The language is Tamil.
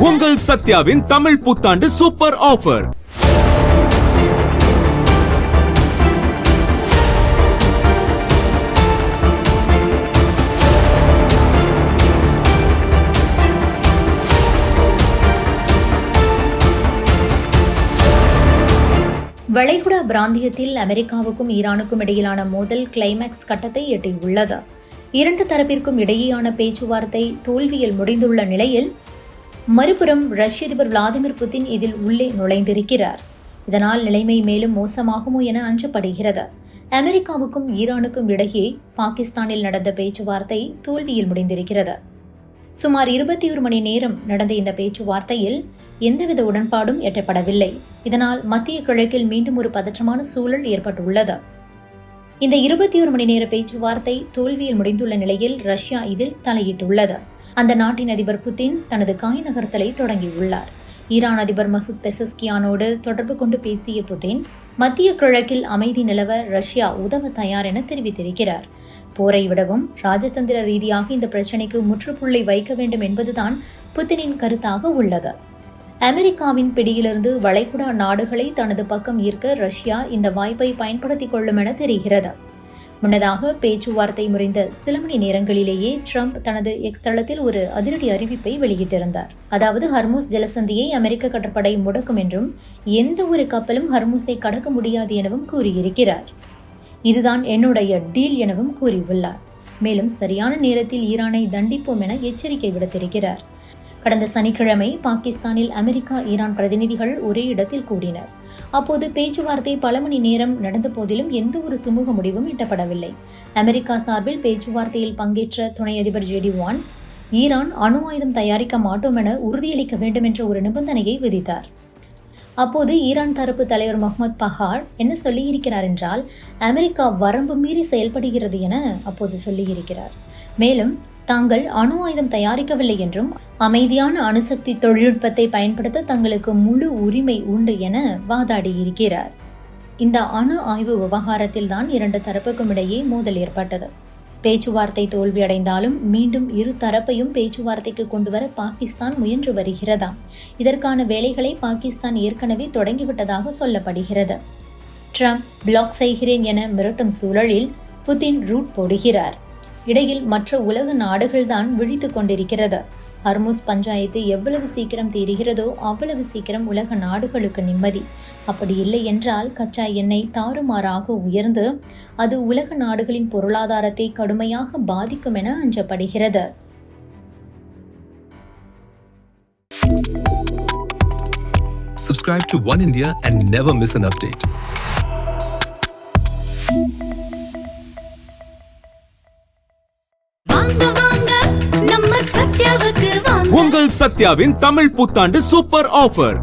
உங்கள் சத்யாவின் தமிழ் புத்தாண்டு சூப்பர் ஆஃபர். வளைகுடா பிராந்தியத்தில் அமெரிக்காவுக்கும் ஈரானுக்கும் இடையிலான மோதல் கிளைமேக்ஸ் கட்டத்தை எட்டியுள்ளது. இரண்டு தரப்பிற்கும் இடையேயான பேச்சுவார்த்தை தோல்வியில் முடிந்துள்ள நிலையில் மறுபுறம் ரஷ்ய அதிபர் விளாடிமிர் புதின் இதில் உள்ளே நுழைந்திருக்கிறார். இதனால் நிலைமை மேலும் மோசமாகுமோ என அஞ்சப்படுகிறது. அமெரிக்காவுக்கும் ஈரானுக்கும் இடையே பாகிஸ்தானில் நடந்த பேச்சுவார்த்தை தோல்வியில் முடிந்திருக்கிறது. சுமார் 21 மணி நேரம் நடந்த இந்த பேச்சுவார்த்தையில் எந்தவித உடன்பாடும் எட்டப்படவில்லை. இதனால் மத்திய கிழக்கில் மீண்டும் ஒரு பதற்றமான சூழல் ஏற்பட்டுள்ளது. இந்த 21 மணி நேர பேச்சுவார்த்தை தோல்வியில் முடிந்துள்ள நிலையில் ரஷ்யா இதில் தலையிட்டுள்ளது. அந்த நாட்டின் அதிபர் புதின் தனது காய் நகர்த்தலை தொடங்கியுள்ளார். ஈரான் அதிபர் மசூத் பெசஸ்கியானோடு தொடர்பு கொண்டு பேசிய புதின் மத்திய கிழக்கில் அமைதி நிலவ ரஷ்யா உதவ தயார் என தெரிவித்திருக்கிறார். போரை விடவும் ராஜதந்திர ரீதியாக இந்த பிரச்சினைக்கு முற்றுப்புள்ளி வைக்க வேண்டும் என்பதுதான் புதினின் கருத்தாக உள்ளது. அமெரிக்காவின் பிடியிலிருந்து வளைகுடா நாடுகளை தனது பக்கம் ஈர்க்க ரஷ்யா இந்த வாய்ப்பை பயன்படுத்திக் கொள்ளும் என தெரிகிறது. முன்னதாக பேச்சுவார்த்தை முறிந்த சில மணி நேரங்களிலேயே ட்ரம்ப் தனது எக்ஸ் தளத்தில் ஒரு அதிரடி அறிவிப்பை வெளியிட்டிருந்தார். அதாவது ஹர்முஸ் ஜலசந்தியை அமெரிக்க கடற்படை முடக்கும் என்றும் எந்த ஒரு கப்பலும் ஹர்முஸை கடக்க முடியாது எனவும் கூறியிருக்கிறார். இதுதான் என்னுடைய டீல் எனவும் கூறியுள்ளார். மேலும் சரியான நேரத்தில் ஈரானை தண்டிப்போம் என எச்சரிக்கை விடுத்திருக்கிறார். கடந்த சனிக்கிழமை பாகிஸ்தானில் அமெரிக்கா ஈரான் பிரதிநிதிகள் ஒரே இடத்தில் கூடினர். அப்போது பேச்சுவார்த்தை பல மணி நேரம் நடந்த போதிலும் எந்த ஒரு சுமூக முடிவும் எட்டப்படவில்லை. அமெரிக்கா சார்பில் பேச்சுவார்த்தையில் பங்கேற்ற துணை அதிபர் ஜே டி வான்ஸ் ஈரான் அணு ஆயுதம் தயாரிக்க மாட்டோம் என உறுதியளிக்க வேண்டும் என்ற ஒரு நிபந்தனையை விதித்தார். அப்போது ஈரான் தரப்பு தலைவர் முகமது பஹார் என்ன சொல்லியிருக்கிறார் என்றால், அமெரிக்கா வரம்பு மீறி செயல்படுகிறது என அப்போது சொல்லியிருக்கிறார். மேலும் தாங்கள் அணு ஆயுதம் தயாரிக்கவில்லை என்றும் அமைதியான அணுசக்தி தொழில்நுட்பத்தை பயன்படுத்த தங்களுக்கு முழு உரிமை உண்டு என வாதாடியிருக்கிறார். இந்த அணு ஆய்வு விவகாரத்தில் தான் இரண்டு தரப்புக்கும் இடையே மோதல் ஏற்பட்டது. பேச்சுவார்த்தை தோல்வியடைந்தாலும் மீண்டும் இரு தரப்பையும் பேச்சுவார்த்தைக்கு கொண்டுவர பாகிஸ்தான் முயன்று வருகிறதாம். இதற்கான வேலைகளை பாகிஸ்தான் ஏற்கனவே தொடங்கிவிட்டதாக சொல்லப்படுகிறது. ட்ரம்ப் பிளாக் செய்கிறேன் என மிரட்டும் சூழலில் புதின் ரூட் போடுகிறார். இடையில் மற்ற உலக நாடுகள்தான் விழித்துக் கொண்டிருக்கிறது. ஹர்முஸ் பஞ்சாயத்து எவ்வளவு சீக்கிரம் தீருகிறதோ அவ்வளவு சீக்கிரம் உலக நாடுகளுக்கு நிம்மதி. அப்படி இல்லை என்றால் கச்சா எண்ணெய் தாறுமாறாக உயர்ந்து அது உலக நாடுகளின் பொருளாதாரத்தை கடுமையாக பாதிக்கும் என அஞ்சப்படுகிறது. Subscribe to One India and never miss an update. உங்கள் சத்யாவின் தமிழ் புத்தாண்டு சூப்பர் ஆஃபர்.